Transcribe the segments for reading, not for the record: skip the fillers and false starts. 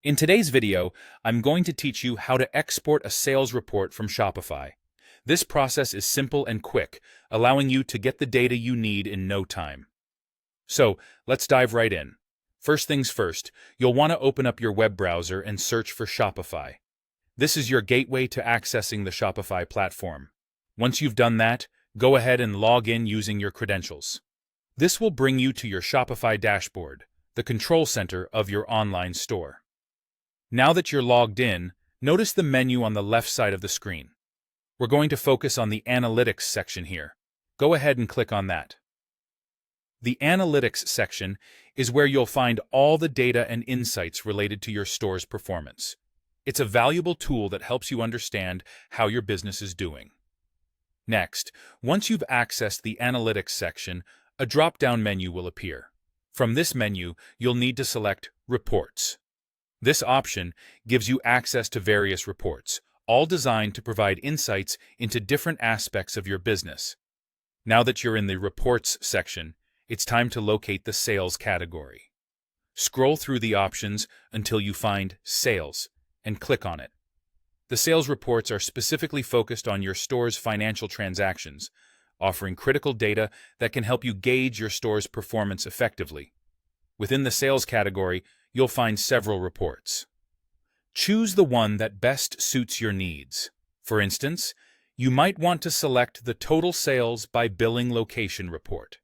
In today's video, I'm going to teach you how to export a sales report from Shopify. This process is simple and quick, allowing you to get the data you need in no time. So, let's dive right in. First things first, you'll want to open up your web browser and search for Shopify. This is your gateway to accessing the Shopify platform. Once you've done that, go ahead and log in using your credentials. This will bring you to your Shopify dashboard, the control center of your online store. Now that you're logged in, notice the menu on the left side of the screen. We're going to focus on the Analytics section here. Go ahead and click on that. The Analytics section is where you'll find all the data and insights related to your store's performance. It's a valuable tool that helps you understand how your business is doing. Next, once you've accessed the Analytics section, a drop-down menu will appear. From this menu, you'll need to select Reports. This option gives you access to various reports, all designed to provide insights into different aspects of your business. Now that you're in the Reports section, it's time to locate the Sales category. Scroll through the options until you find Sales and click on it. The sales reports are specifically focused on your store's financial transactions, offering critical data that can help you gauge your store's performance effectively. Within the Sales category, you'll find several reports. Choose the one that best suits your needs. For instance, you might want to select the Total Sales by Billing Location report.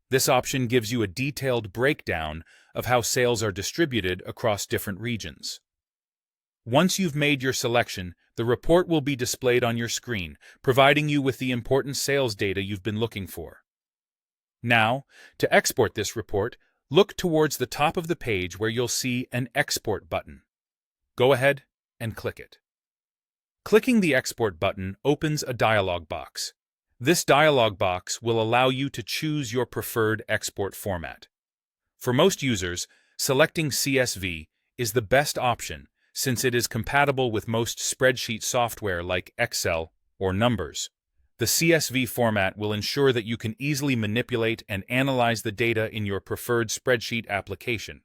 This option gives you a detailed breakdown of how sales are distributed across different regions. Once you've made your selection, the report will be displayed on your screen, providing you with the important sales data you've been looking for. Now, to export this report, look towards the top of the page where you'll see an Export button. Go ahead and click it. Clicking the Export button opens a dialog box. This dialog box will allow you to choose your preferred export format. For most users, selecting CSV is the best option since it is compatible with most spreadsheet software like Excel or Numbers. The CSV format will ensure that you can easily manipulate and analyze the data in your preferred spreadsheet application.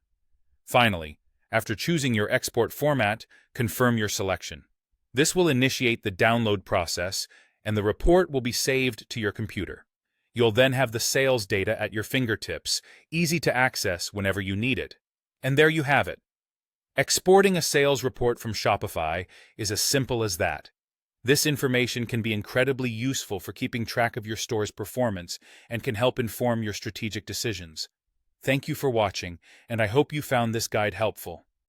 Finally, after choosing your export format, confirm your selection. This will initiate the download process, and the report will be saved to your computer. You'll then have the sales data at your fingertips, easy to access whenever you need it. And there you have it. Exporting a sales report from Shopify is as simple as that. This information can be incredibly useful for keeping track of your store's performance and can help inform your strategic decisions. Thank you for watching, and I hope you found this guide helpful.